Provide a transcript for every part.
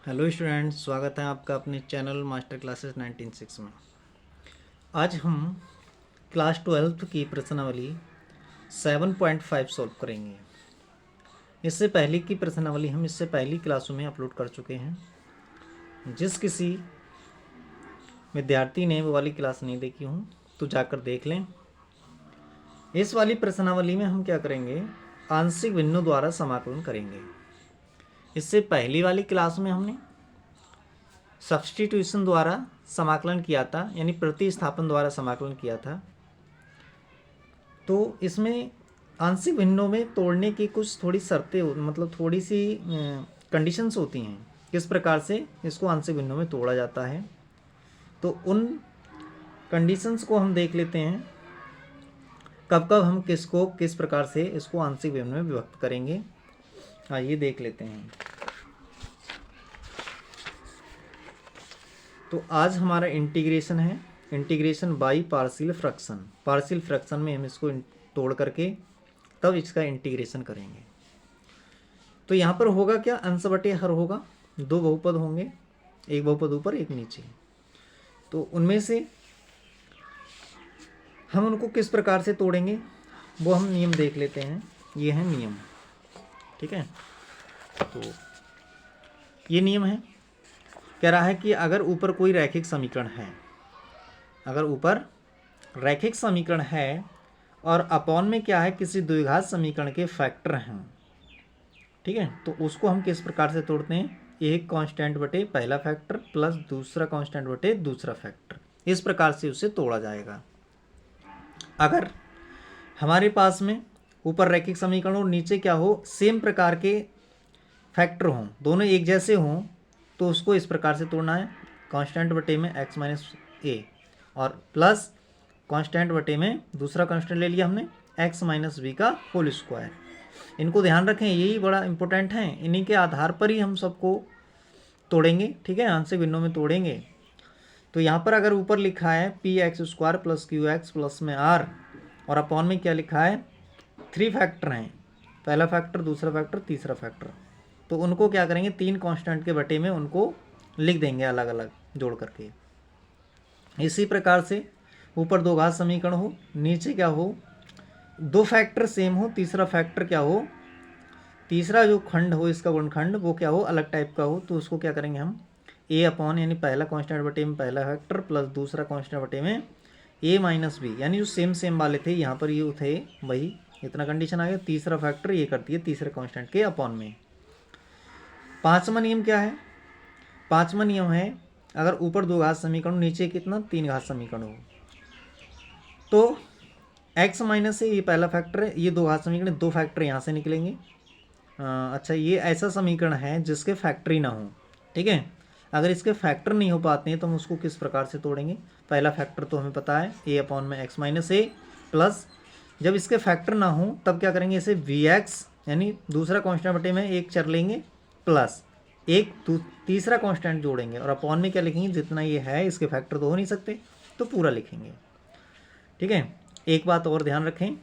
Hello students, स्वागत है आपका अपने चैनल मास्टर क्लासेस 19/6 में। आज हम क्लास 12 की प्रश्नावली 7.5 सॉल्व करेंगे। इससे पहले की प्रश्नावली हम इससे पहली क्लासों में अपलोड कर चुके हैं। जिस किसी विद्यार्थी ने वो वाली क्लास नहीं देखी हूँ तो जाकर देख लें। इस वाली प्रश्नावली में हम क्या करेंगे, आंशिक भिन्नों द्वारा समाकलन करेंगे। इससे पहली वाली क्लास में हमने सब्स्टिट्यूशन द्वारा समाकलन किया था, यानी प्रतिस्थापन द्वारा समाकलन किया था। तो इसमें आंशिक भिन्नों में तोड़ने की कुछ थोड़ी शर्तें मतलब थोड़ी सी कंडीशंस होती हैं, किस प्रकार से इसको आंशिक भिन्नों में तोड़ा जाता है। तो उन कंडीशंस को हम देख लेते हैं, कब कब हम किसको किस प्रकार से इसको आंशिक भिन्नों में विभक्त करेंगे। आइए देख लेते हैं। तो आज हमारा इंटीग्रेशन है, integration by partial fraction. Partial fraction में हम इसको तोड़ करके तब इसका इंटीग्रेशन करेंगे। तो यहाँ पर होगा क्या, अंश बटे हर होगा, दो बहुपद होंगे, एक बहुपद ऊपर एक नीचे। तो उनमें से हम उनको किस प्रकार से तोड़ेंगे वो हम नियम देख लेते हैं। ये है नियम, ठीक है। तो ये नियम है, कह रहा है कि अगर ऊपर कोई रैखिक समीकरण है, अगर ऊपर रैखिक समीकरण है और अपॉन में क्या है, किसी द्विघात समीकरण के फैक्टर हैं, ठीक है, तो उसको हम किस प्रकार से तोड़ते हैं, एक कांस्टेंट बटे पहला फैक्टर प्लस दूसरा कांस्टेंट बटे दूसरा फैक्टर, इस प्रकार से उसे तोड़ा जाएगा। अगर हमारे पास में ऊपर रैखिक समीकरण और नीचे क्या हो, सेम प्रकार के फैक्टर हों, दोनों एक जैसे हों, तो उसको इस प्रकार से तोड़ना है, कांस्टेंट बटे में x माइनस ए और प्लस कांस्टेंट बटे में दूसरा कांस्टेंट ले लिया हमने x माइनस बी का होल स्क्वायर। इनको ध्यान रखें, यही बड़ा इंपॉर्टेंट है, इन्हीं के आधार पर ही हम सबको तोड़ेंगे, ठीक है, आंशिक भिन्नों में तोड़ेंगे। तो यहाँ पर अगर ऊपर लिखा है P x square plus Q x plus में आर, और अपॉन में क्या लिखा है, 3 फैक्टर हैं, पहला फैक्टर दूसरा फैक्टर तीसरा फैक्टर, तो उनको क्या करेंगे, 3 कांस्टेंट के बटे में उनको लिख देंगे अलग अलग जोड़ करके। इसी प्रकार से ऊपर दो घात समीकरण हो, नीचे क्या हो, दो फैक्टर सेम हो, तीसरा फैक्टर क्या हो, तीसरा जो खंड हो इसका गुणखंड वो क्या हो, अलग टाइप का हो, तो उसको क्या करेंगे हम, ए अपॉन यानी पहला कांस्टेंट बटे में पहला फैक्टर प्लस दूसरा कांस्टेंट बटे में ए माइनस बी, यानी जो सेम सेम वाले थे यहाँ पर ये थे वही, इतना कंडीशन आ गया, तीसरा फैक्टर ये करती है तीसरे कांस्टेंट के अपॉन में। पांचवा नियम क्या है, पांचवा नियम है, अगर ऊपर दो घात समीकरण नीचे कितना 3 घात समीकरण हो, तो x माइनस से ये पहला फैक्टर है, ये दो घात समीकरण, दो फैक्टर यहाँ से निकलेंगे। अच्छा, ये ऐसा समीकरण है जिसके फैक्टर ही ना हो, ठीक है। अगर इसके फैक्टर नहीं हो पाते हैं तो हम उसको किस प्रकार से तोड़ेंगे, पहला फैक्टर तो हमें पता है a अपॉन में x माइनस ए, प्लस जब इसके फैक्टर ना हो तब क्या करेंगे, इसे vx यानी दूसरा कांस्टेंट बटे में एक चर लेंगे प्लस एक तीसरा कांस्टेंट जोड़ेंगे, और अपॉन में क्या लिखेंगे, जितना ये है इसके फैक्टर तो हो नहीं सकते तो पूरा लिखेंगे, ठीक है। एक बात और ध्यान रखें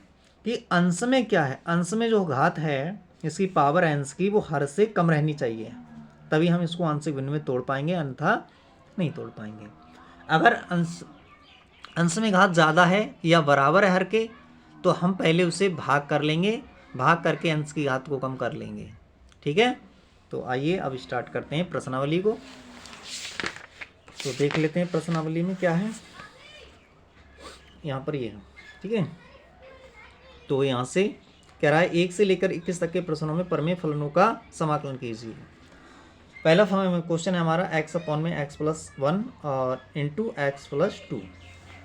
कि अंश में क्या है, अंश में जो घात है इसकी पावर अंश की वो हर से कम रहनी चाहिए, तभी हम इसको आंशिक भिन्न में तोड़ पाएंगे, अन्यथा नहीं तोड़ पाएंगे। अगर अंश में घात ज़्यादा है या बराबर है हर के, तो हम पहले उसे भाग कर लेंगे, भाग करके अंश की घात को कम कर लेंगे, ठीक है। तो आइए अब स्टार्ट करते हैं प्रश्नावली को। तो देख लेते हैं प्रश्नावली में क्या है, यहाँ पर ये है, ठीक है। तो यहाँ से कह रहा है 1 से लेकर 21 तक के प्रश्नों में प्रमेय फलनों का समाकलन कीजिए। पहला क्वेश्चन है हमारा x अपॉन में x प्लस 1 और इंटू एक्स प्लस 2।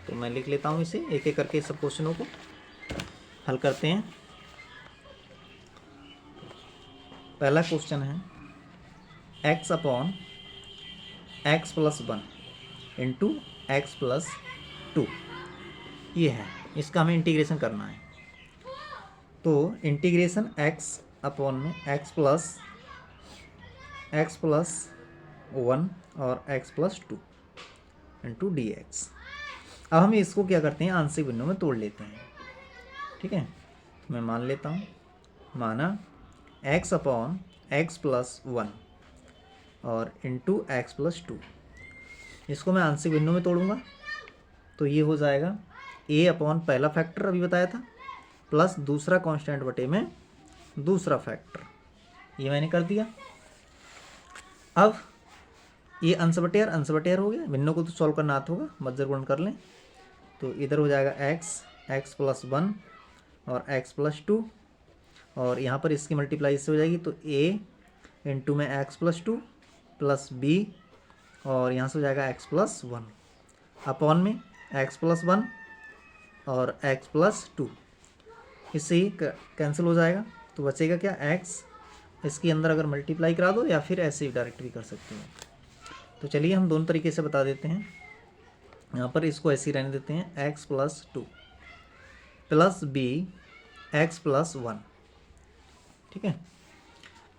तो मैं लिख लेता हूँ इसे, एक एक करके सब क्वेश्चनों को हल करते हैं। पहला क्वेश्चन है x upon x plus 1 into x plus 2, ये है, इसका हमें इंटीग्रेशन करना है। तो इंटीग्रेशन x अपॉन में x प्लस 1 और x plus 2 into d x. अब हम इसको क्या करते हैं, आंशिक भिन्नों में तोड़ लेते हैं, ठीक है। मैं मान लेता हूँ, माना x अपॉन एक्स प्लस 1 और इंटू एक्स प्लस टू। इसको मैं आंशिक भिन्नों में तोड़ूंगा तो ये हो जाएगा ए अपॉन पहला फैक्टर अभी बताया था प्लस दूसरा कांस्टेंट बटे में दूसरा फैक्टर, ये मैंने कर दिया। अब ये अंश बटे आर हो गया, भिन्नों को तो सॉल्व करना आता होगा, मध्य गुण कर लें तो इधर हो जाएगा एक्स प्लस वन और एक्स प्लस टू, और यहाँ पर इसकी मल्टीप्लाई इससे हो जाएगी तो ए इंटू में x plus two plus b, और यहाँ से हो जाएगा एक्स प्लस वन अपॉन में एक्स प्लस वन और एक्स प्लस टू, इससे ही कैंसिल हो जाएगा तो बचेगा क्या एक्स। इसके अंदर अगर मल्टीप्लाई करा दो या फिर ऐसे ही डायरेक्ट भी कर सकते हो। तो चलिए हम दोनों तरीके से बता देते हैं। यहाँ पर इसको ऐसे ही रहने देते हैं x plus two plus b x plus one, ठीक है।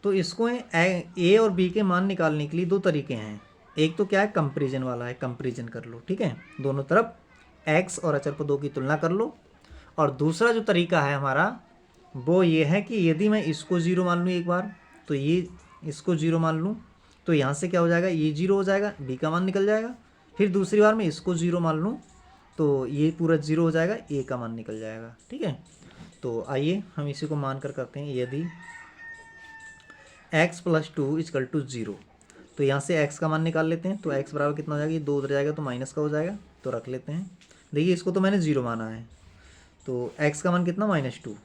तो इसको ए और बी के मान निकालने के लिए दो तरीके हैं। एक तो क्या है, कंपेरिजन वाला है, कंपेरिजन कर लो, ठीक है, दोनों तरफ एक्स और अचर पदों की तुलना कर लो। और दूसरा जो तरीका है हमारा वो ये है कि यदि मैं इसको ज़ीरो मान लूँ एक बार, तो ये इसको ज़ीरो मान लूँ तो यहाँ से क्या हो जाएगा, ये ज़ीरो हो जाएगा, बी का मान निकल जाएगा। फिर दूसरी बार मैं इसको ज़ीरो मान लूँ तो ये पूरा ज़ीरो हो जाएगा, ए का मान निकल जाएगा, ठीक है। तो आइए हम इसी को मान कर करते हैं। यदि x plus two is equal to zero, तो यहाँ से x का मान निकाल लेते हैं। तो x बराबर कितना हो जाएगा, ये दो उधर जाएगा तो माइनस का हो जाएगा, तो रख लेते हैं। देखिए इसको तो मैंने ज़ीरो माना है, तो x का मान कितना माइनस टू,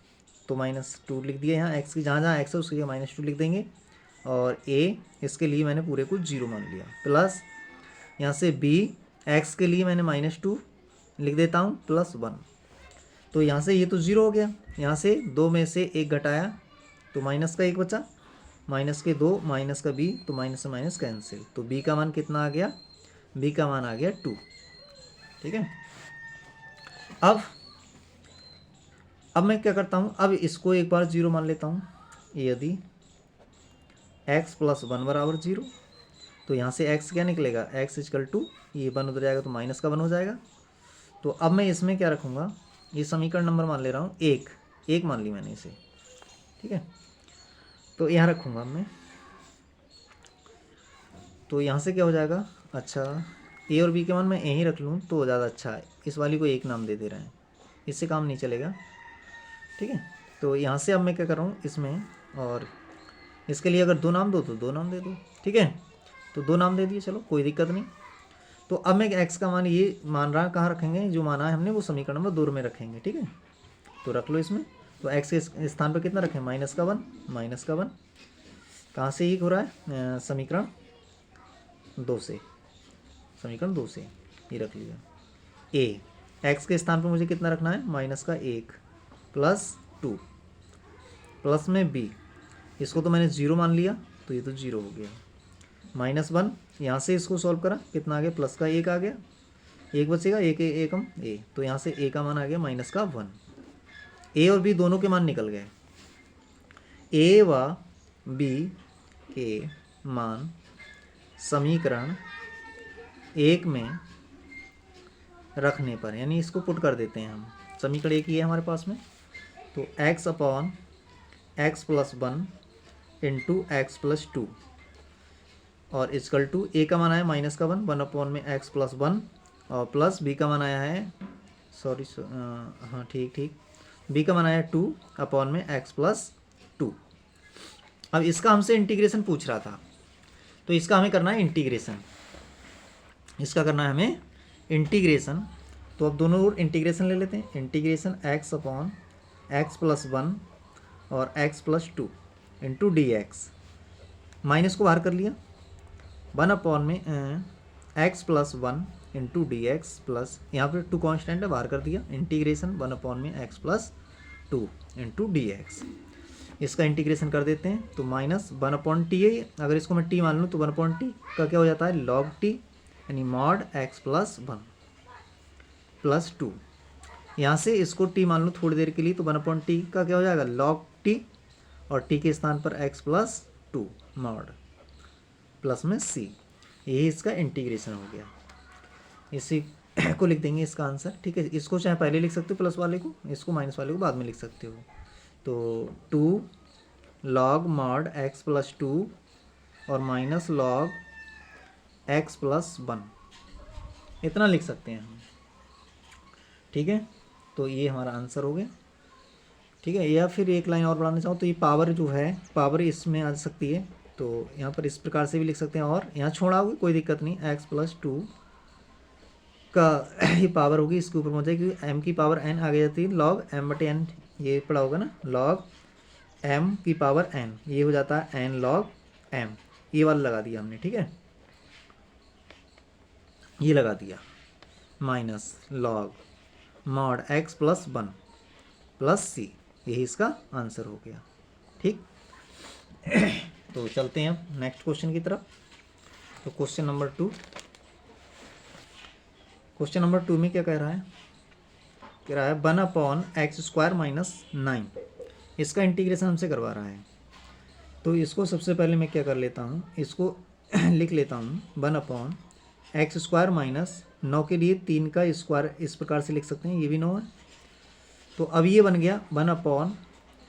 तो माइनस टू लिख दिया यहाँ, x की जहाँ जहाँ x है उसकी जगह माइनस टू लिख देंगे। और a इसके लिए मैंने पूरे को ज़ीरो मान लिया, प्लस यहाँ से b x के लिए मैंने माइनस टू लिख देता हूँ प्लस वन। तो यहाँ से ये तो ज़ीरो हो गया, यहाँ से दो में से एक घटाया तो माइनस का एक बचा, माइनस के दो माइनस का बी, तो माइनस से माइनस कैंसिल, तो बी का मान कितना आ गया, बी का मान आ गया टू, ठीक है। अब मैं क्या करता हूँ, अब इसको एक बार ज़ीरो मान लेता हूँ। यदि x प्लस वन बराबर ज़ीरो, तो यहाँ से x क्या निकलेगा, x इजकल टू, ये वन उधर जाएगा तो माइनस का वन हो जाएगा। तो अब मैं इसमें क्या रखूँगा, ये समीकरण नंबर मान ले रहा हूँ एक मान ली मैंने इसे, ठीक है। तो यहाँ रखूँगा मैं, तो यहाँ से क्या हो जाएगा, अच्छा ए और बी के मान मैं यहीं रख लूँ तो ज़्यादा अच्छा है। इस वाली को एक नाम दे दे रहे हैं, इससे काम नहीं चलेगा, ठीक है। तो यहाँ से अब मैं क्या कर रहा हूँ इसमें, और इसके लिए अगर दो नाम दो तो दो नाम दे दो, ठीक है। तो दो नाम दे दिए, चलो कोई दिक्कत नहीं। तो अब मैं x का मान ये मान रहा कहाँ रखेंगे, जो माना है हमने वो समीकरण नंबर दो में रखेंगे, ठीक है। तो रख लो इसमें, तो x के स्थान पर कितना रखें, माइनस का वन। कहाँ से एक हो रहा है, समीकरण दो से, ये रख लिया। a x के स्थान पर मुझे कितना रखना है, माइनस का एक प्लस टू, प्लस में b, इसको तो मैंने ज़ीरो मान लिया तो ये तो ज़ीरो हो गया, माइनस वन, यहाँ से इसको सॉल्व करा कितना आ गया, प्लस का एक आ गया, एक बचेगा, एक एकम ए, तो यहाँ से ए का मान आ गया माइनस का वन। ए और बी दोनों के मान निकल गए, ए व बी के मान समीकरण एक में रखने पर, यानी इसको पुट कर देते हैं हम, समीकरण एक ही है हमारे पास में, तो x upon x plus one into x plus two, और इजकल टू ए का मान आया माइनस का वन अपॉन में एक्स प्लस वन, और प्लस बी का मान आया है, सॉरी हाँ ठीक, बी का मान आया टू अपॉन में एक्स प्लस टू। अब इसका हमसे इंटीग्रेशन पूछ रहा था, तो इसका हमें करना है इंटीग्रेशन, इसका करना है हमें इंटीग्रेशन। तो अब दोनों ओर इंटीग्रेशन ले लेते हैं, integration x upon x plus one और x plus two into d x, minus को बाहर कर लिया, वन अपॉन में x plus one into d x, plus यहाँ पर टू कॉन्स्टेंट है बाहर कर दिया, इंटीग्रेशन वन अपॉन में x plus two into d x, इसका इंटीग्रेशन कर देते हैं। तो माइनस वन अपॉन टी है, अगर इसको मैं टी मान लूँ तो वन अपॉन टी का क्या हो जाता है, लॉग टी, यानी mod x plus one plus two, यहाँ से इसको टी मान लूँ थोड़ी देर के लिए, तो वन अपॉन टी का क्या हो जाएगा, लॉग टी, और टी के स्थान पर x plus to mod plus में सी, यही इसका इंटीग्रेशन हो गया। इसी को लिख देंगे इसका आंसर, ठीक है। इसको चाहे पहले लिख सकते हो प्लस वाले को, इसको माइनस वाले को बाद में लिख सकते हो। तो two log mod x plus two और माइनस लॉग x प्लस 1, इतना लिख सकते हैं हम। ठीक है, तो ये हमारा आंसर हो गया। ठीक है, या फिर एक लाइन और बढ़ाना चाहो तो ये पावर जो है, पावर इसमें आ सकती है, तो यहाँ पर इस प्रकार से भी लिख सकते हैं, और यहाँ छोड़ा होगी कोई दिक्कत नहीं, x प्लस 2 का ये पावर होगी, इसके ऊपर पहुँच जाएगी, m की पावर n आगे जाती है log m बटे n, ये पढ़ा होगा ना, log m की पावर n, ये हो जाता है n log m, ये वाला लगा दिया हमने। ठीक है, ये लगा दिया, minus log mod x plus 1 plus c, यही इसका आंसर हो गया। ठीक तो चलते हैं अब नेक्स्ट क्वेश्चन की तरफ। तो क्वेश्चन नंबर 2, क्वेश्चन नंबर 2 में क्या कह रहा है, कह रहा है 1 अपॉन एक्स स्क्वायर माइनस 9, इसका इंटीग्रेशन हमसे करवा रहा है। तो इसको सबसे पहले मैं क्या कर लेता हूँ, इसको लिख लेता हूँ 1 अपॉन एक्स स्क्वायर माइनस 9 के लिए 3 का स्क्वायर इस प्रकार से लिख सकते हैं, ये भी 9 है। तो अब ये बन गया 1 अपॉन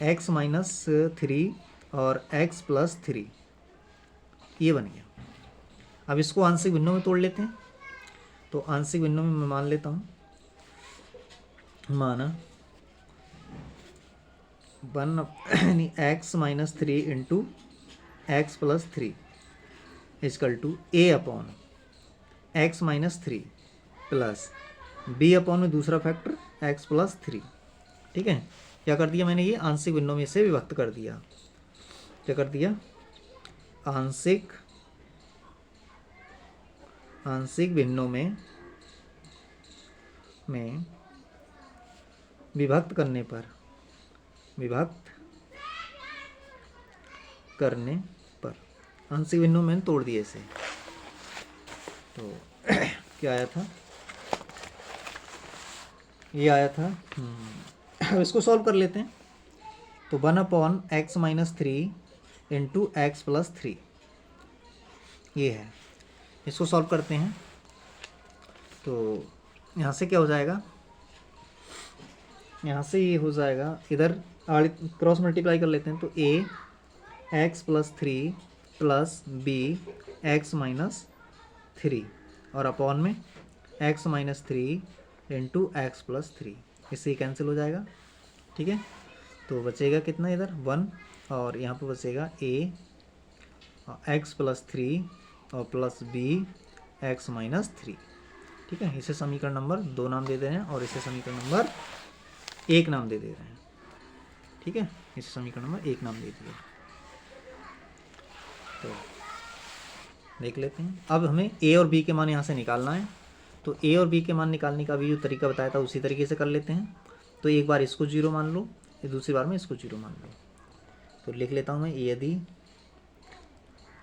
एक्स माइनस 3 और एक्स प्लस 3, ये बन गया। अब इसको आंशिक भिन्नों में तोड़ लेते हैं। तो आंशिक भिन्नों में मैं मान लेता हूँ, माना 1 x minus 3 into x plus 3 is equal to a upon x minus 3 plus b upon में दूसरा फैक्टर एक्स प्लस 3। ठीक है, क्या कर दिया मैंने, ये आंशिक भिन्नों में से विभक्त कर दिया। क्या कर दिया, आंशिक भिन्नों में विभक्त करने पर आंशिक भिन्नों में तोड़ दिए इसे। तो क्या आया था, ये आया था। अब इसको सॉल्व कर लेते हैं। तो 1 upon x minus 3 into x plus 3, ये है, इसको सॉल्व करते हैं। तो यहाँ से क्या हो जाएगा, यहाँ से ये हो जाएगा, इधर क्रॉस मल्टीप्लाई कर लेते हैं। तो a x plus 3 plus b x minus 3 और अपॉन में x minus 3 into x plus 3, इससे कैंसिल हो जाएगा। ठीक है, तो बचेगा कितना, इधर 1 और यहाँ पर बचेगा ए एक्स प्लस 3 और प्लस बी एक्स माइनस 3। ठीक है, इसे समीकरण नंबर 2 नाम दे दे रहे हैं और इसे समीकरण नंबर 1 नाम दे दे रहे हैं। ठीक है, इसे समीकरण नंबर 1 नाम दे दिया। तो देख लेते हैं, अब हमें ए और बी के मान यहाँ से निकालना है। तो ए और बी के मान निकालने का भी जो तरीका बताया था उसी तरीके से कर लेते हैं। तो एक बार इसको 0 मान लो, दूसरी बार में इसको 0 मान लो। तो लिख लेता हूँ मैं, यदि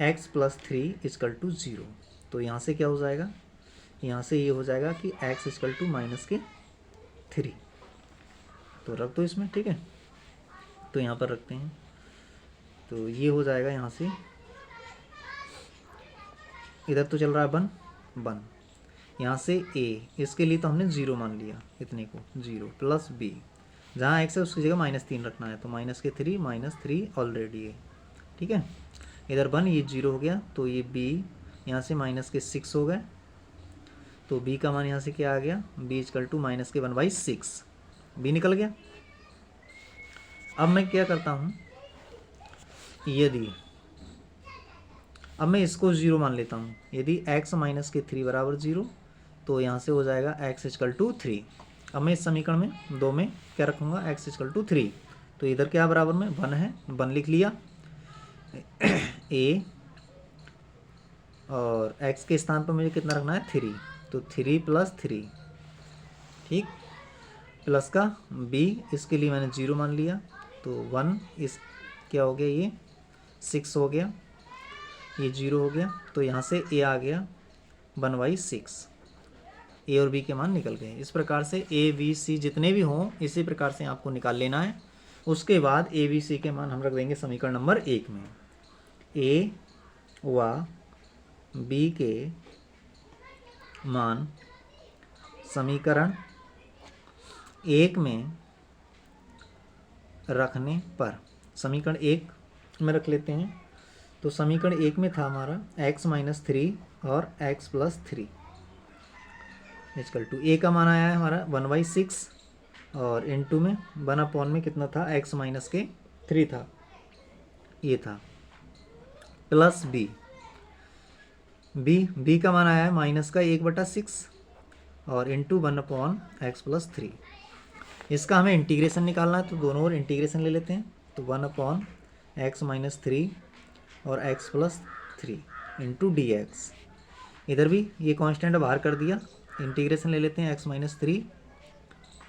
x प्लस 3 इजकल टू 0, तो यहाँ से क्या हो जाएगा, यहाँ से ये हो जाएगा कि x इजकल टू माइनस के 3। तो रख दो इसमें। ठीक है, तो यहाँ पर रखते हैं। तो ये हो जाएगा, यहाँ से इधर तो चल रहा है 1, यहाँ से a, इसके लिए तो हमने 0 मान लिया, इतने को 0 प्लस b, जहाँ x है उसकी जगह -3 रखना है। तो माइनस के 3 -3 ऑलरेडी है। ठीक है, इधर 1, ये 0 हो गया। तो ये b यहाँ से माइनस के 6 हो गए। तो b का मान यहाँ से क्या आ गया, b इजकल टू माइनस के 1/6, b निकल गया। अब मैं क्या करता हूँ, यदि अब मैं इसको 0 मान लेता हूँ, यदि x माइनस के 3 बराबर 0, तो यहाँ से हो जाएगा x इजकल टू 3। अब मैं इस समीकरण में 2 में क्या रखूँगा, x इजकल टू 3। तो इधर क्या बराबर में 1 है, 1 लिख लिया a, और x के स्थान पर मुझे कितना रखना है, 3। तो 3 प्लस 3, ठीक, प्लस का b, इसके लिए मैंने 0 मान लिया। तो 1 इस क्या हो गया, ये 6 हो गया, ये 0 हो गया। तो यहाँ से a आ गया 1/6, a और b के मान निकल गए। इस प्रकार से a b c जितने भी हों इसी प्रकार से आपको निकाल लेना है। उसके बाद a b c के मान हम रख देंगे समीकरण नंबर 1 में। a व b के मान समीकरण 1 में रखने पर, समीकरण 1 में रख लेते हैं। तो समीकरण 1 में था हमारा x माइनस 3 और x plus 3 is equal to a का मान आया है हमारा 1/6 और इनटू में 1 में कितना था, x माइनस के 3 था, ये था, प्लस b का मान आया है माइनस का 1/6 और इंटू 1/x प्लस 3। इसका हमें इंटीग्रेशन निकालना है तो दोनों ओर इंटीग्रेशन ले लेते हैं। तो 1/x माइनस 3 और x plus 3 into d x. इधर भी ये कांस्टेंट बाहर कर दिया, इंटीग्रेशन ले लेते हैं x minus 3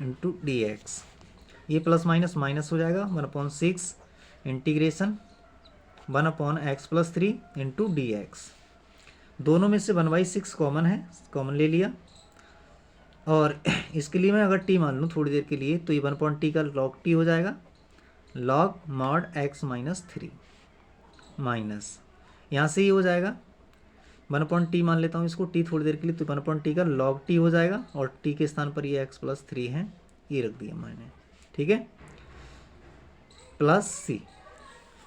into d x. ये प्लस माइनस माइनस हो जाएगा 1/6 integration 1/x plus 3 into d x. दोनों में से 1/6 कॉमन है, कॉमन ले लिया। और इसके लिए मैं अगर t मान लूँ थोड़ी देर के लिए तो ये 1/t का log t हो जाएगा, log mod x minus 3 minus यहाँ से ही हो जाएगा 1/t मान लेता हूँ इसको, t थोड़ी देर के लिए, तो 1/t का log t हो जाएगा और t के स्थान पर ये x प्लस 3 है, ये रख दिया मैंने, ठीक है, प्लस c।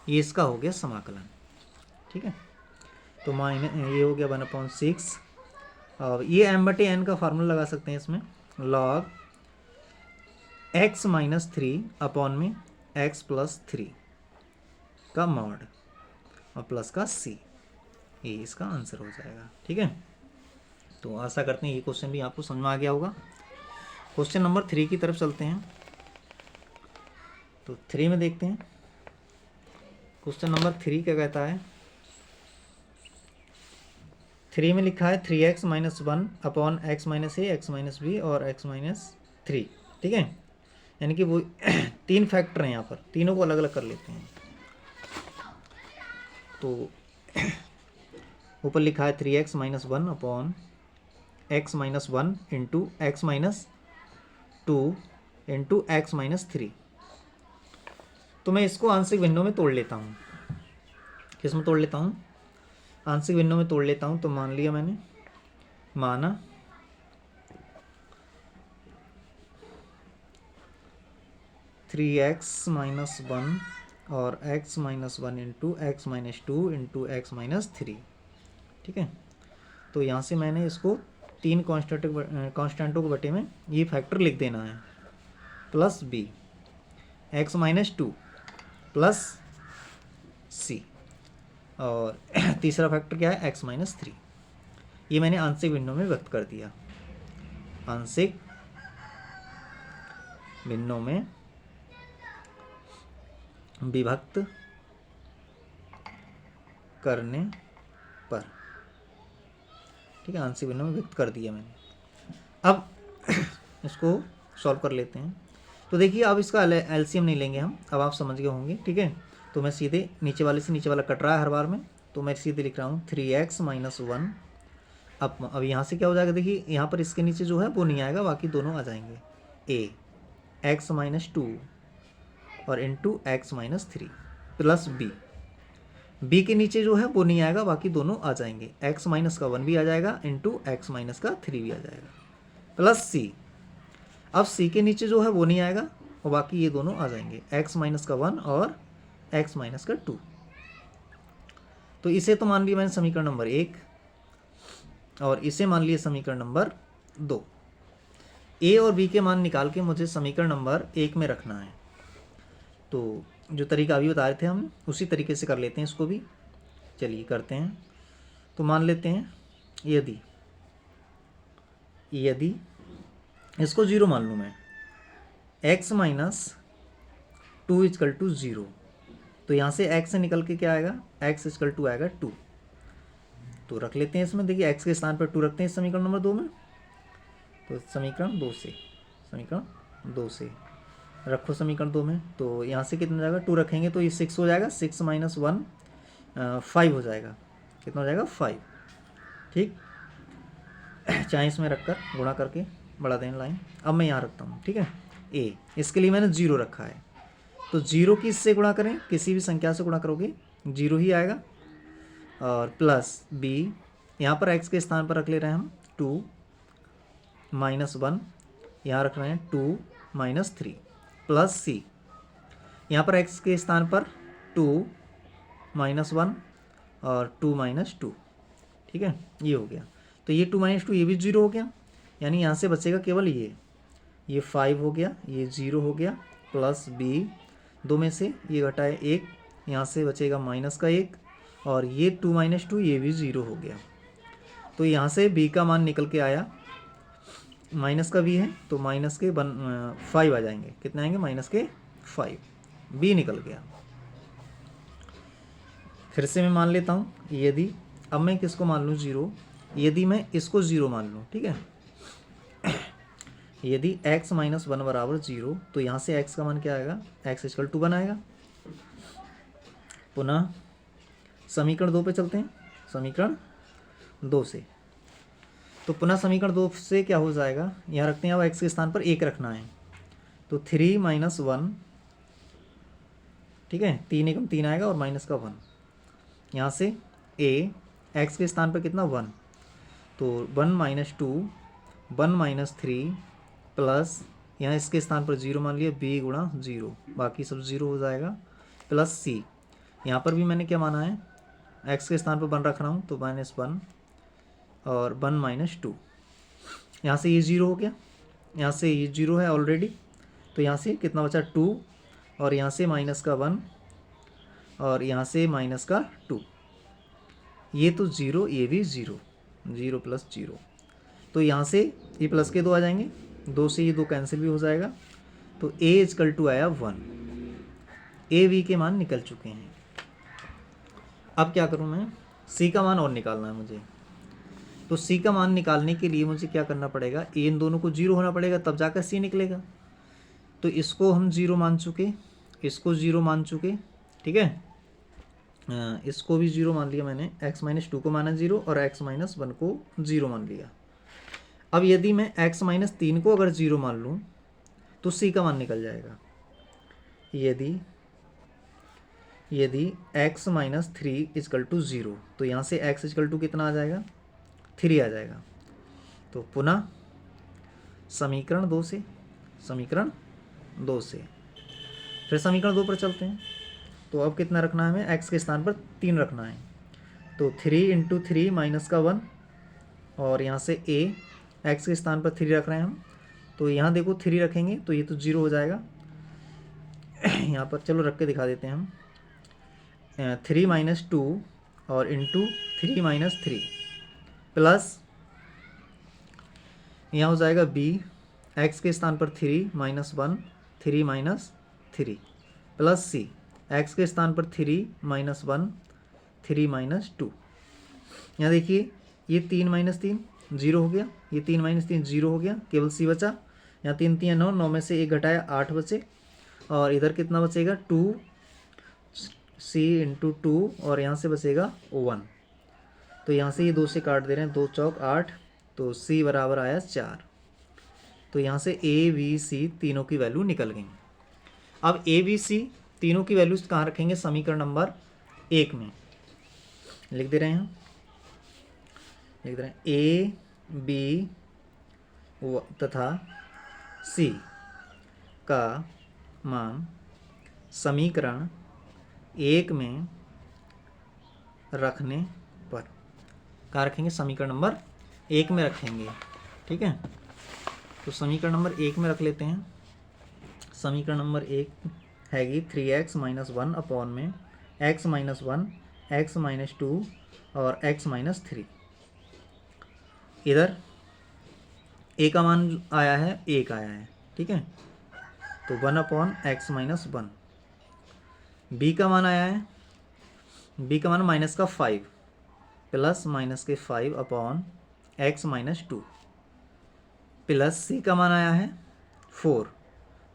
ये इसका हो गया समाकलन, ठीक है। तो ये हो गया 1/6 और ये m/n का फार्मूला लगा सकते हैं इसमें, log x माइनस 3 अपॉन में x प्लस 3 का मॉड और प्लस का c, ये इसका आंसर हो जाएगा, ठीक है। तो आशा करते हैं ये क्वेश्चन भी आपको समझ में आ गया होगा। क्वेश्चन नंबर 3 की तरफ चलते हैं। तो 3 में देखते हैं क्वेश्चन नंबर 3 क्या कहता है। 3 में लिखा है 3x minus 1 upon x minus a, x minus b और x माइनस 3, ठीक है। यानी कि वो 3 फैक्टर हैं यहाँ पर, तीनों को अलग अलग कर लेते हैं। तो ऊपर लिखा है 3x minus 1 upon x minus 1 into x minus 2 into x minus 3। तो मैं इसको आंशिक भिन्नों में तोड़ लेता हूँ। किस में तोड़ लेता हूँ? आंशिक भिन्नों में तोड़ लेता हूँ। तो मान लिया मैंने, माना 3x माइनस 1 और x minus 1 into x minus 2 into x minus 3, ठीक है। तो यहाँ से मैंने इसको 3 कॉन्स्टेंटों के बटे में ये फैक्टर लिख देना है, plus b x minus 2 plus c और तीसरा फैक्टर क्या है, x माइनस 3। ये मैंने आंशिक भिन्नों में व्यक्त कर दिया। आंशिक भिन्नों में विभक्त करने पर, ठीक है, आंशिक भिन्नों में व्यक्त कर दिया मैंने। अब इसको सॉल्व कर लेते हैं। तो देखिए अब इसका एलसीएम नहीं लेंगे हम, अब आप समझ गए होंगे, ठीक है। तो मैं सीधे नीचे वाले से नीचे वाला कट रहा है हर बार में, तो मैं सीधे लिख रहा हूँ 3x माइनस 1। अब यहाँ से क्या हो जाएगा, देखिए यहाँ पर इसके नीचे जो है वो नहीं आएगा, बाकी दोनों आ जाएंगे, a x माइनस 2 और into x minus 3 plus b के नीचे जो है वो नहीं आएगा, बाकी दोनों आ जाएंगे, x माइनस का 1 भी आ जाएगा इंटू एक्स माइनस का 3 भी आ जाएगा, प्लस c। अब c के नीचे जो है वो नहीं आएगा और बाकी ये दोनों आ जाएंगे, x माइनस का 1 और x माइनस का 2। तो इसे तो मान लिया मैंने समीकरण नंबर 1 और इसे मान लिया समीकरण नंबर 2। a और b के मान निकाल के मुझे समीकरण नंबर 1 में रखना है। तो जो तरीका अभी बता रहे थे हम, उसी तरीके से कर लेते हैं इसको भी। चलिए करते हैं। तो मान लेते हैं यदि इसको 0 मान लूँ मैं, x माइनस 2 इजकल टू 0, तो यहाँ से x से निकल के क्या आएगा, x इजकल टू आएगा 2। तो रख लेते हैं इसमें, देखिए x के स्थान पर 2 रखते हैं समीकरण नंबर 2 में। तो समीकरण 2 से रखो समीकरण 2 में। तो यहाँ से कितना हो जाएगा, 2 रखेंगे तो ये 6 हो जाएगा, 6 माइनस 1 5 हो जाएगा। कितना हो जाएगा, 5, ठीक। चाहे इसमें रखकर गुणा करके बढ़ा दें लाइन। अब मैं यहाँ रखता हूँ, ठीक है, a, इसके लिए मैंने 0 रखा है। तो 0 किससे गुणा करें, किसी भी संख्या से गुणा करोगे 0 ही आएगा, और प्लस b, यहाँ पर x के स्थान पर रख ले रहे हैं हम 2 माइनस 1, यहाँ रख रहे हैं 2 माइनस 3, प्लस c, यहाँ पर x के स्थान पर 2 माइनस 1 और 2 माइनस 2, ठीक है, ये हो गया। तो ये 2 माइनस 2 ये भी 0 हो गया, यानी यहाँ से बचेगा केवल ये 5 हो गया, ये 0 हो गया, प्लस b, दो में से ये घटाए 1, यहाँ से बचेगा माइनस का 1, और ये 2 माइनस 2 ये भी 0 हो गया। तो यहाँ से b का मान निकल के आया, माइनस का b है तो माइनस के 5 आ जाएंगे, कितने आएंगे, माइनस के 5, b निकल गया। फिर से मैं मान लेता हूँ, यदि अब मैं किसको मान लूँ 0, यदि मैं इसको 0 मान लूँ, ठीक है, यदि x माइनस 1 बराबर 0, तो यहाँ से x का मान क्या आएगा, x इक्वल टू 1 आएगा। पुनः समीकरण 2 पे चलते हैं, समीकरण 2 से, तो पुनः समीकरण 2 से क्या हो जाएगा, यहाँ रखते हैं, अब x के स्थान पर 1 रखना है, तो 3 माइनस 1, ठीक है, 3 एकम 3 आएगा और माइनस का 1, यहाँ से a x के स्थान पर कितना 1, तो 1 माइनस 2, 1 माइनस 3 प्लस यहाँ इसके स्थान पर 0 मान लिया, b गुणा 0, बाकी सब 0 हो जाएगा, प्लस c, यहाँ पर भी मैंने क्या माना है, x के स्थान पर 1 रख रहा हूँ, तो -1 और 1 माइनस 2, यहाँ से ये 0 हो गया, यहाँ से ये 0 है ऑलरेडी, तो यहाँ से कितना बचा 2, और यहाँ से माइनस का 1 और यहाँ से माइनस का 2, ये तो 0, ये भी 0, 0 प्लस 0, तो यहाँ से ये प्लस के 2 आ जाएंगे, 2 से ये 2 कैंसिल भी हो जाएगा, तो a इक्वल टू आया 1, a v के मान निकल चुके हैं। अब क्या करूँ मैं, c का मान और निकालना है मुझे, तो c का मान निकालने के लिए मुझे क्या करना पड़ेगा, इन दोनों को 0 होना पड़ेगा, तब जाकर c निकलेगा। तो इसको हम 0 मान चुके, इसको 0 मान चुके, ठीक है, इसको भी 0 मान लिया मैंने, x माइनस 2 को माना 0 और x माइनस 1 को 0 मान लिया। अब यदि मैं x माइनस 3 को अगर 0 मान लूँ तो c का मान निकल जाएगा। यदि x माइनस 3 इजकल टू 0, तो यहाँ से x इजकल टू कितना आ जाएगा, 3 आ जाएगा। तो पुनः समीकरण 2 से, फिर समीकरण 2 पर चलते हैं, तो अब कितना रखना है हमें, x के स्थान पर 3 रखना है, तो 3 इंटू 3 माइनस का 1, और यहाँ से a x के स्थान पर 3 रख रहे हैं हम, तो यहाँ देखो 3 रखेंगे तो ये तो 0 हो जाएगा, यहाँ पर चलो रख के दिखा देते हैं हम, 3 माइनस 2 और इंटू 3 माइनस 3 प्लस यहाँ हो जाएगा b x के स्थान पर 3 minus 1, 3 minus 3 plus c x के स्थान पर 3 माइनस 1, 3 माइनस 2। यहाँ देखिए ये 3 माइनस 3 0 हो गया, ये 3 माइनस 3 0 हो गया, केवल c बचा, यहाँ 3 3 9, 9 में से 1 घटाया 8 बचे, और इधर कितना बचेगा 2 c इंटू 2, और यहाँ से बचेगा 1, तो यहाँ से ये 2 से काट दे रहे हैं, 2 चौक 8, तो c बराबर आया 4। तो यहाँ से a b c तीनों की वैल्यू निकल गई। अब a b c तीनों की वैल्यूज कहाँ रखेंगे, समीकरण नंबर 1 में लिख दे रहे हैं, a b तथा c का मान समीकरण 1 में रखने पर, कहाँ रखेंगे, समीकरण नंबर 1 में रखेंगे, ठीक है। तो समीकरण नंबर 1 में रख लेते हैं, समीकरण नंबर 1 हैगी 3x माइनस 1 अपॉन में x माइनस 1, x माइनस 2 और x माइनस 3। इधर a का मान आया है 1 आया है, ठीक है, तो 1 अपॉन x माइनस 1। b का मान आया है, b का मान माइनस का 5 प्लस माइनस के 5 upon x minus 2 plus c का मान आया है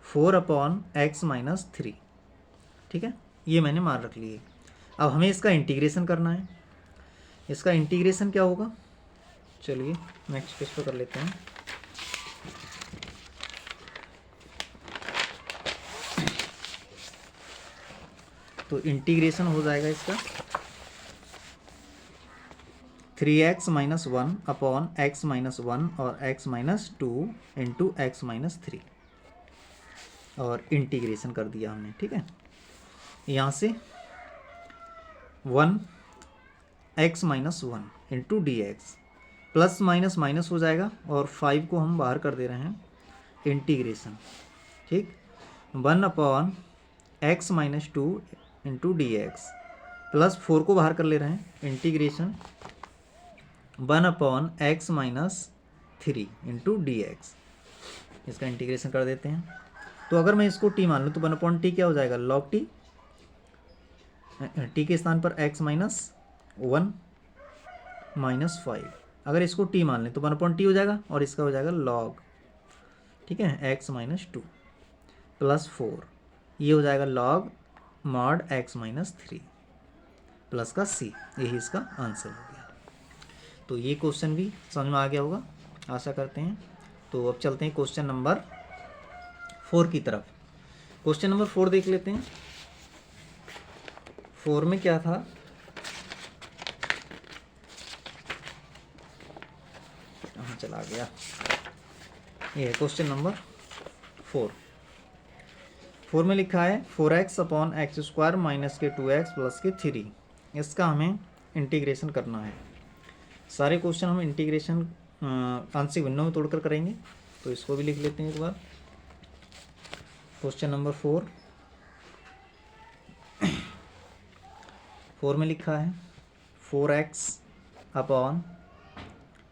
4 अपॉन x माइनस 3, ठीक है, ये मैंने मान रख लिए। अब हमें इसका इंटीग्रेशन करना है, इसका इंटीग्रेशन क्या होगा, चलिए नेक्स्ट पेज पर कर लेते हैं। तो इंटीग्रेशन हो जाएगा इसका 3x minus 1 upon x minus 1 और x minus 2 into x minus 3, और इंटीग्रेशन कर दिया हमने, ठीक है। यहाँ से 1 x minus one into d x, plus minus minus हो जाएगा और 5 को हम बाहर कर दे रहे हैं, इंटीग्रेशन, ठीक, 1 upon x minus two into d x, plus 4 को बाहर कर ले रहे हैं, integration 1 upon x minus three into d x, इसका इंटीग्रेशन कर देते हैं। तो अगर मैं इसको टी मान लूँ तो 1 अपॉन टी क्या हो जाएगा, लॉग टी, टी के स्थान पर एक्स माइनस वन माइनस 5, अगर इसको टी मान लें तो 1 अपॉन टी हो जाएगा और इसका हो जाएगा लॉग, ठीक है, एक्स माइनस टू प्लस 4, ये हो जाएगा log mod x minus three plus का सी, यही इसका आंसर हो गया। तो ये क्वेश्चन भी समझ में आ गया होगा, आशा करते हैं। तो अब चलते हैं क्वेश्चन नंबर 4 की तरफ। क्वेश्चन नंबर 4 देख लेते हैं। 4 में क्या था, कहाँ चला गया, ये है क्वेश्चन नंबर 4। 4 में लिखा है 4x upon x square minus के 2x प्लस के 3, इसका हमें इंटीग्रेशन करना है। सारे क्वेश्चन हम इंटीग्रेशन आंशिक भिन्नों में तोड़कर करेंगे, तो इसको भी लिख लेते हैं एक बार। क्वेश्चन नंबर 4 में लिखा है 4x upon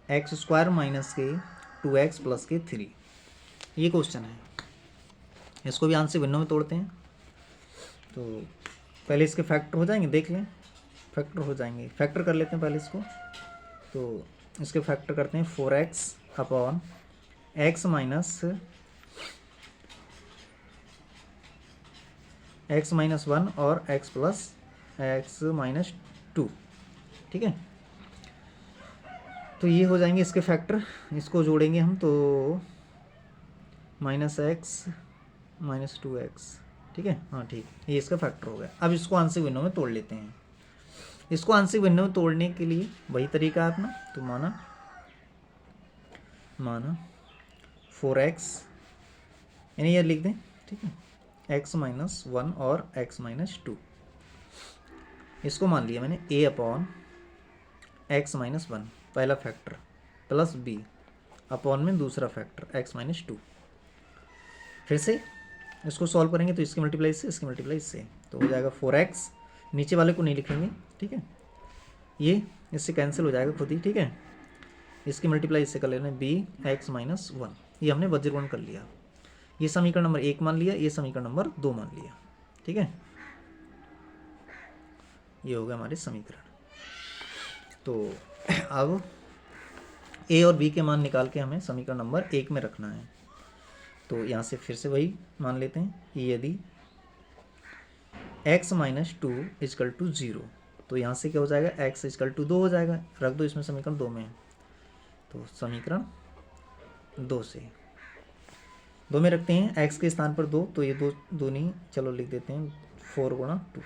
x square minus के 2x प्लस के 3, ये क्वेश्चन है। इसको भी आंशिक भिन्नों में तोड़ते हैं। तो पहले इसके फैक्टर हो जाएंगे, देख लें, फैक्टर हो जाएंगे, फैक्टर कर लेते हैं पहले इसको। तो इसके फैक्टर करते हैं 4x upon x minus one और x plus x minus two, ठीक है। तो ये हो जाएंगे इसके फैक्टर, इसको जोड़ेंगे हम तो माइनस एक्स माइनस 2x, ठीक है, हाँ ठीक, ये इसका फैक्टर हो गया। अब इसको आंशिक भिन्नों में तोड़ लेते हैं। इसको आंशिक भिन्नों में तोड़ने के लिए वही तरीका है अपना, तो माना 4x, यानी ये लिख दें, ठीक है, x माइनस वन और x माइनस टू, इसको मान लिया मैंने a upon x minus one पहला फैक्टर प्लस b अपॉन में दूसरा फैक्टर x माइनस टू। फिर से इसको सॉल्व करेंगे तो इसकी मल्टीप्लाई से, इसकी मल्टीप्लाई से, तो हो जाएगा 4x, नीचे वाले को नहीं लिखेंगे, ठीक है, ये इससे कैंसिल हो जाएगा खुद ही, ठीक है। इसकी मल्टीप्लाई इससे कर लेना है b एक्स माइनस वन, ये हमने वज्रगुणन कर लिया। ये समीकरण नंबर 1 मान लिया, ये समीकरण नंबर 2 मान लिया, ठीक है। ये हो गया हमारे समीकरण। तो अब a और b के मान निकाल के हमें समीकरण नंबर 1 में रखना है। तो यहाँ से फिर से वही मान लेते हैं कि यदि x minus two is equal to 0, तो यहाँ से क्या हो जाएगा, x इजकल टू 2 हो जाएगा, रख दो इसमें, समीकरण 2 में। तो समीकरण 2 से 2 में रखते हैं, x के स्थान पर 2, तो ये दो नहीं, चलो लिख देते हैं 4 गुणा 2,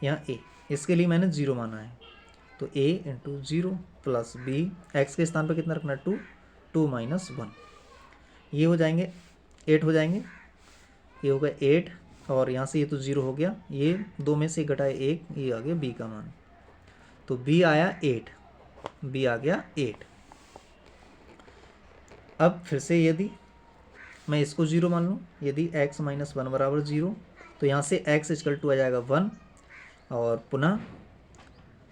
यहाँ a, इसके लिए मैंने 0 माना है, तो a into 0 plus b, x के स्थान पर कितना रखना है 2, 2 माइनस 1, ये हो जाएंगे 8 हो जाएंगे, ये हो गया 8 और यहाँ से ये तो 0 हो गया, ये 2 में से घटाए 1, ये आ गया b का मान, तो b आया 8, b आ गया 8। अब फिर से यदि मैं इसको 0 मान लूँ, यदि x माइनस वन बराबर 0, तो यहाँ से x इक्वल टू आ जाएगा 1, और पुनः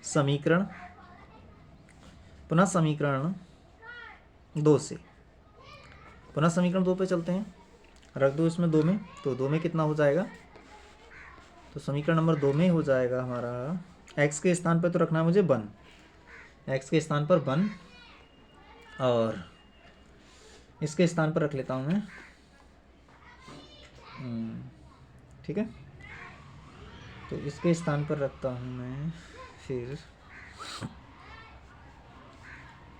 समीकरण 2 से, पुनः समीकरण 2 पे चलते हैं, रख दो इसमें 2 में, तो 2 में कितना हो जाएगा, तो समीकरण नंबर 2 में हो जाएगा हमारा, x के स्थान पर तो रखना है मुझे 1, x के स्थान पर 1, और इसके स्थान पर रख लेता हूँ मैं, ठीक है, तो इसके स्थान पर रखता हूँ मैं, फिर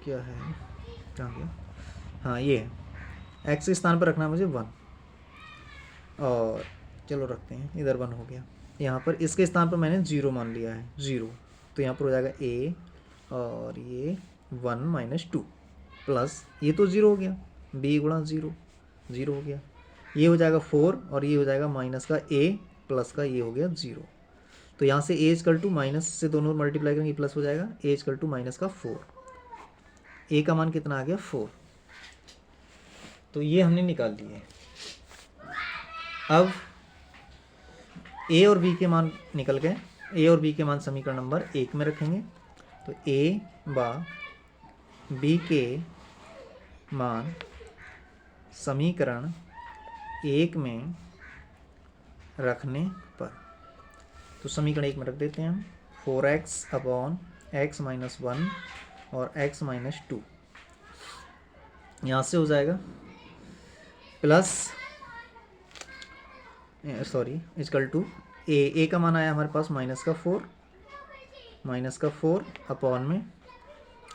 क्या है, कहाँ गया, हाँ ये है, x के स्थान पर रखना है मुझे 1, और चलो रखते हैं, इधर 1 हो गया, यहाँ पर इसके स्थान पर मैंने 0 मान लिया है, 0, तो यहाँ पर हो जाएगा a, और ये 1 माइनस 2 प्लस, ये तो 0 हो गया, b गुणा 0, 0 हो गया, ये हो जाएगा 4, और ये हो जाएगा माइनस का a प्लस का ये हो गया 0, तो यहाँ से a इक्वल टू माइनस से दोनों मल्टीप्लाई करेंगे प्लस हो जाएगा, a इक्वल टू माइनस का 4, a का मान कितना आ गया 4। तो ये हमने निकाल लिए। अब a और b के मान निकल गए, a और b के मान समीकरण नंबर 1 में रखेंगे। तो a बा b के मान समीकरण 1 में रखने पर, तो समीकरण 1 में रख देते हैं हम 4x अपॉन x माइनस 1 और x माइनस 2, यहाँ से हो जाएगा प्लस इक्वल टू a का मान आया हमारे पास माइनस का 4 अपॉन में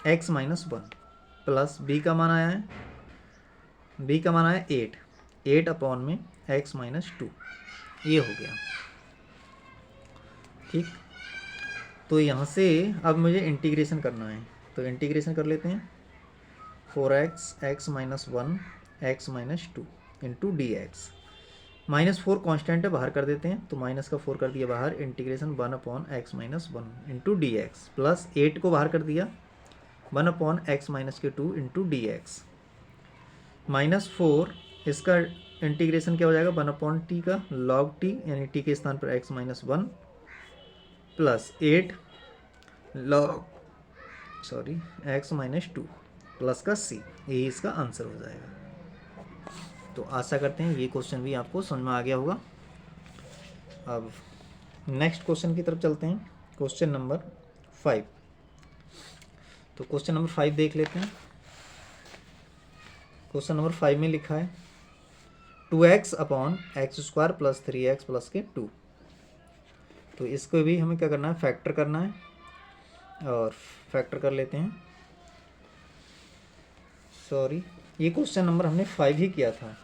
x माइनस 1 प्लस b का मान आया 8 अपॉन में x माइनस 2, ये हो गया। ठीक, तो यहाँ से अब मुझे इंटीग्रेशन करना है, तो इंटीग्रेशन कर लेते हैं 4x x minus 1 x minus 2 into d x. -4 constant है, बाहर कर देते हैं, तो माइनस का 4 कर दिया बाहर, integration 1 upon x minus 1 into d x, plus 8 को बाहर कर दिया 1 अपॉन x माइनस के 2 इंटू डी एक्स, -4 इसका इंटीग्रेशन क्या हो जाएगा 1 अपॉन टी का log t, यानी t के स्थान पर x minus 1 plus 8 x minus 2 plus का c, यही इसका आंसर हो जाएगा। तो आशा करते हैं ये क्वेश्चन भी आपको समझ में आ गया होगा। अब नेक्स्ट क्वेश्चन की तरफ चलते हैं, क्वेश्चन नंबर 5। तो क्वेश्चन नंबर 5 देख लेते हैं। क्वेश्चन नंबर 5 में लिखा है 2x upon x square plus 3x plus के 2। तो इसको भी हमें क्या करना है, फैक्टर करना है, और फैक्टर कर लेते हैं। ये क्वेश्चन नंबर हमने 5 ही किया था,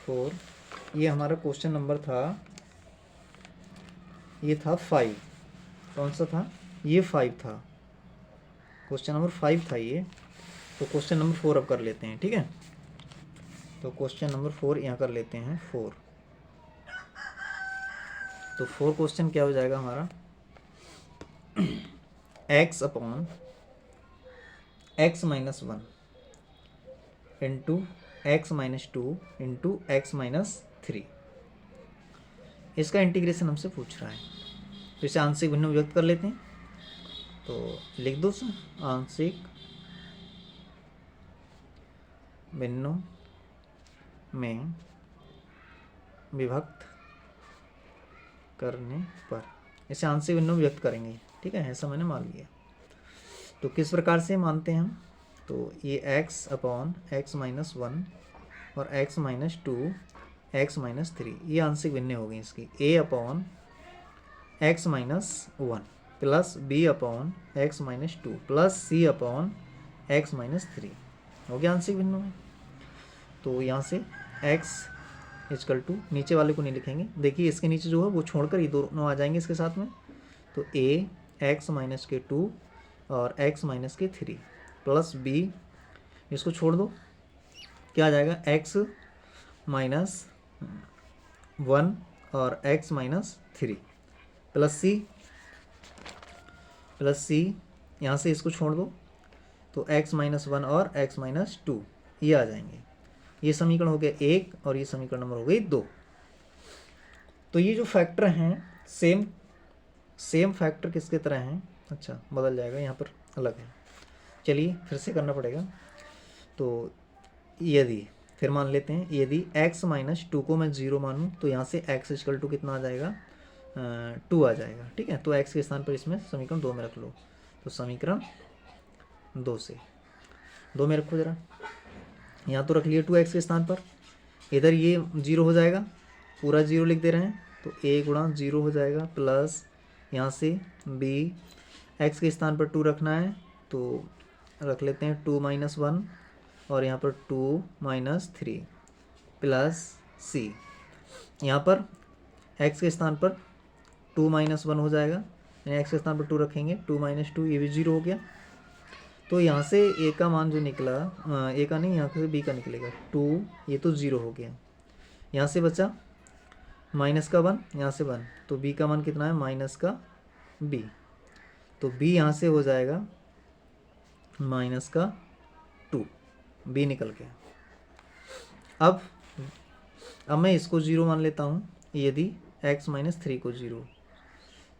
4, ये हमारा क्वेश्चन नंबर था, ये था 5, कौन सा था, ये 5 था, क्वेश्चन नंबर 5 था ये। तो क्वेश्चन नंबर 4 अब कर लेते हैं, ठीक है। तो क्वेश्चन नंबर 4 यहाँ कर लेते हैं 4। तो 4 क्वेश्चन क्या हो जाएगा हमारा, x upon x minus 1 into x minus 2 into x minus 3, इसका इंटीग्रेशन हमसे पूछ रहा है। तो इसे आंशिक भिन्न में व्यक्त कर लेते हैं। तो लिख दो सर, आंशिक भिन्नों में विभक्त करने पर इसे आंशिक भिन्नों में व्यक्त करेंगे, ठीक है, ऐसा मैंने मान लिया। तो किस प्रकार से मानते हैं हम, तो ये x अपॉन एक्स माइनस 1 और x माइनस 2 एक्स माइनस 3, ये आंशिक भिन्न हो गई इसकी, a upon x minus 1 plus b upon x minus 2 plus c upon x minus 3, हो गया आंशिक भिन्नों में। तो यहाँ से x इक्वल टू, नीचे वाले को नहीं लिखेंगे, देखिए इसके नीचे जो है वो छोड़कर ये दोनों आ जाएंगे इसके साथ में। तो a एक्स माइनस के 2 और x माइनस के 3 प्लस b, इसको छोड़ दो, क्या आ जाएगा x माइनस 1 और x माइनस 3 प्लस c, यहाँ से इसको छोड़ दो, तो x माइनस 1 और x माइनस 2 ये आ जाएंगे। ये समीकरण हो गया 1 और ये समीकरण नंबर हो गई 2। तो ये जो फैक्टर हैं सेम फैक्टर किसके तरह हैं, अच्छा बदल जाएगा, यहाँ पर अलग है, चलिए फिर से करना पड़ेगा। तो यदि फिर मान लेते हैं, यदि x माइनस 2 को मैं 0 मानूँ तो यहाँ से x इक्वल टू कितना आ जाएगा, 2 आ जाएगा, ठीक है। तो x के स्थान पर इसमें समीकरण 2 में रख लो, तो समीकरण 2 से 2 में रखो जरा, यहाँ तो रख लिए 2x के स्थान पर, इधर ये 0 हो जाएगा, पूरा 0 लिख दे रहे हैं, तो a गुणा 0 हो जाएगा, प्लस यहाँ से b, x के स्थान पर 2 रखना है तो रख लेते हैं 2 माइनस 1 और यहाँ पर 2 माइनस 3 प्लस c, यहाँ पर x के स्थान पर 2 माइनस 1 हो जाएगा, यानी x के स्थान पर 2 रखेंगे, 2 माइनस 2 ये भी 0 हो गया। तो यहाँ से a का मान जो निकला, a का नहीं, यहाँ से b का निकलेगा 2, ये तो 0 हो गया। यहाँ से बचा माइनस का 1, यहाँ से 1, तो b का मान कितना है माइनस का b, तो b यहाँ से हो जाएगा माइनस का 2, b निकल गया। अब मैं इसको 0 मान लेता हूँ, यदि x माइनस 3 को 0,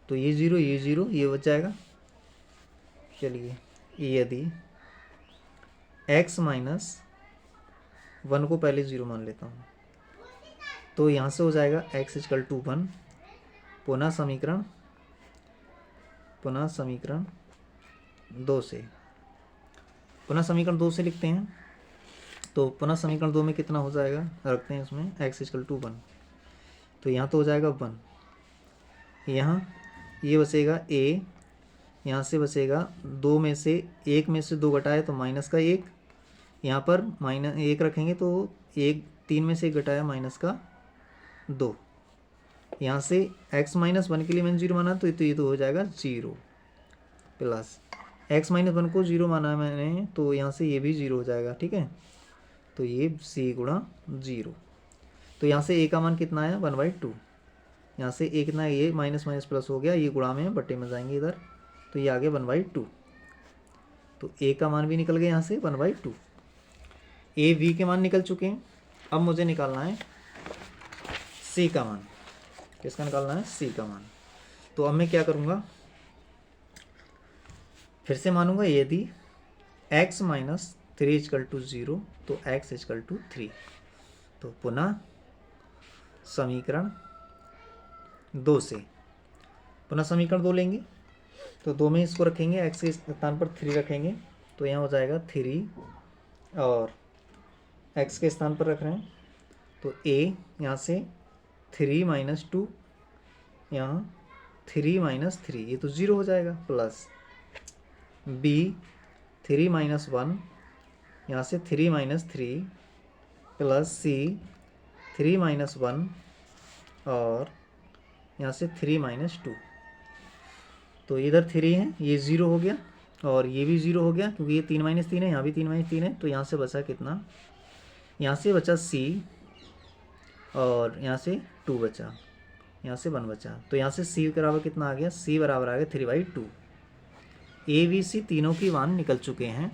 तो ये 0 ये 0 ये बच जाएगा। चलिए यदि x माइनस 1 को पहले 0 मान लेता हूँ, तो यहाँ से हो जाएगा x इक्वल टू 1, पुनः समीकरण 2 से लिखते हैं। तो पुनः समीकरण 2 में कितना हो जाएगा, रखते हैं इसमें x इक्वल टू 1, तो यहाँ तो हो जाएगा 1, यहाँ ये बचेगा a, यहाँ से बचेगा 2 में से 1 में से 2 घटाए तो माइनस का 1, यहाँ पर माइनस 1 रखेंगे तो 3 में से 1 घटाया माइनस का 2, यहाँ से x माइनस 1 के लिए मैंने 0 माना तो ये तो हो जाएगा 0, प्लस x माइनस 1 को 0 माना है मैंने, तो यहाँ से ये भी 0 हो जाएगा। ठीक है, तो ये c गुणा 0, तो यहाँ से a का मान कितना है 1/2, यहाँ से a कितना है, ये माइनस माइनस प्लस हो गया, ये गुणा में बट्टे में जाएंगे इधर, तो ये आ गया 1/2, तो a का मान भी निकल गया यहाँ से 1/2। a v के मान निकल चुके हैं। अब मुझे निकालना है c का मान। किसका निकालना है, c का मान। तो अब मैं क्या करूँगा, फिर से मानूंगा यदि x माइनस 3 इक्वल टू 0 तो x इक्वल टू 3, तो पुनः समीकरण 2 से पुनः समीकरण 2 लेंगे, तो 2 में इसको रखेंगे, x के स्थान पर 3 रखेंगे, तो यहाँ हो जाएगा 3, और x के स्थान पर रख रहे हैं तो a यहाँ से 3 माइनस 2, यहाँ 3 माइनस 3, ये तो 0 हो जाएगा, प्लस b 3 माइनस 1, यहाँ से 3 माइनस 3, प्लस c 3 माइनस 1, और यहाँ से 3 माइनस 2, तो इधर 3 है, ये 0 हो गया और ये भी 0 हो गया, क्योंकि ये 3 माइनस 3 है, यहाँ भी 3 माइनस 3 है, तो यहाँ से बचा कितना, यहाँ से बचा c, और यहाँ से 2 बचा, यहाँ से 1 बचा, तो यहाँ से c बराबर कितना आ गया, c बराबर आ गया 3/2। ए बी सी तीनों के मान निकल चुके हैं,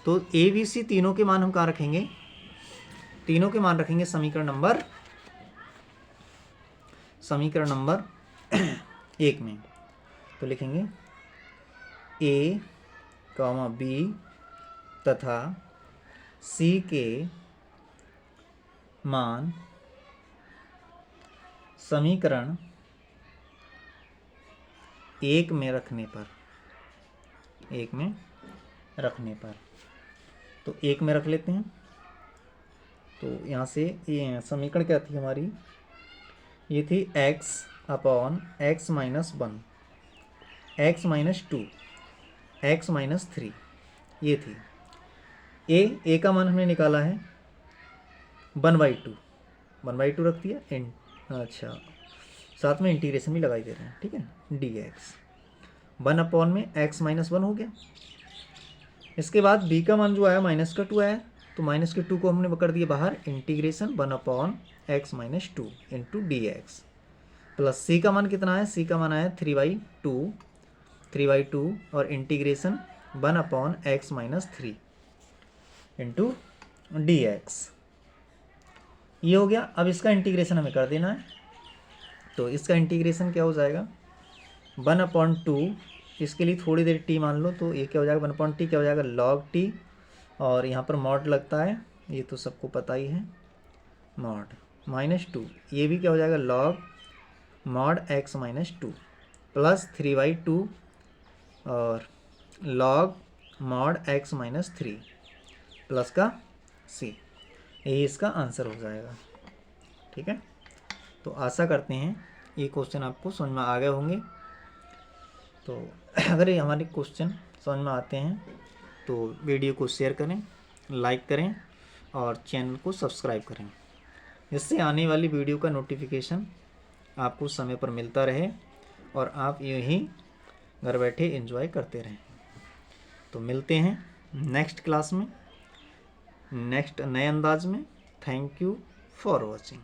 तो ए बी सी तीनों के मान हम कहाँ रखेंगे, तीनों के मान रखेंगे समीकरण नंबर 1 में। तो लिखेंगे a, b तथा c के मान समीकरण 1 में रखने पर, तो 1 में रख लेते हैं। तो यहाँ से ये समीकरण क्या थी हमारी, ये थी x upon x minus 1, x minus 2, x minus 3, ये थी। a का मान हमने निकाला है 1/2 रख दिया, अच्छा साथ में इंटीग्रेशन भी लगाई दे रहे हैं, ठीक है, dx 1 अपॉन में x माइनस 1 हो गया। इसके बाद b का मान जो आया माइनस का 2 आया, तो माइनस के 2 को हमने कर दिया बाहर, integration 1 upon x minus 2 into dx, plus c का मान कितना है, c का मान आया 3/2 और integration 1 upon x minus 3 into dx, ये हो गया। अब इसका इंटीग्रेशन हमें कर देना है, तो इसका इंटीग्रेशन क्या हो जाएगा 1/2, इसके लिए थोड़ी देर t मान लो, तो ये क्या हो जाएगा 1/t क्या हो जाएगा log t, और यहाँ पर मॉड लगता है, ये तो सबको पता ही है, मॉड माइनस 2, ये भी क्या हो जाएगा log mod x minus 2, plus 3/2 और log mod x minus 3 plus का c, यही इसका आंसर हो जाएगा। ठीक है, तो आशा करते हैं ये क्वेश्चन आपको समझ में आ गए होंगे। तो अगर ये हमारे क्वेश्चन समझ में आते हैं तो वीडियो को शेयर करें, लाइक करें और चैनल को सब्सक्राइब करें, जिससे आने वाली वीडियो का नोटिफिकेशन आपको समय पर मिलता रहे और आप यूँ ही घर बैठे एंजॉय करते रहें। तो मिलते हैं नेक्स्ट क्लास में, नेक्स्ट नए अंदाज में। Thank you for watching.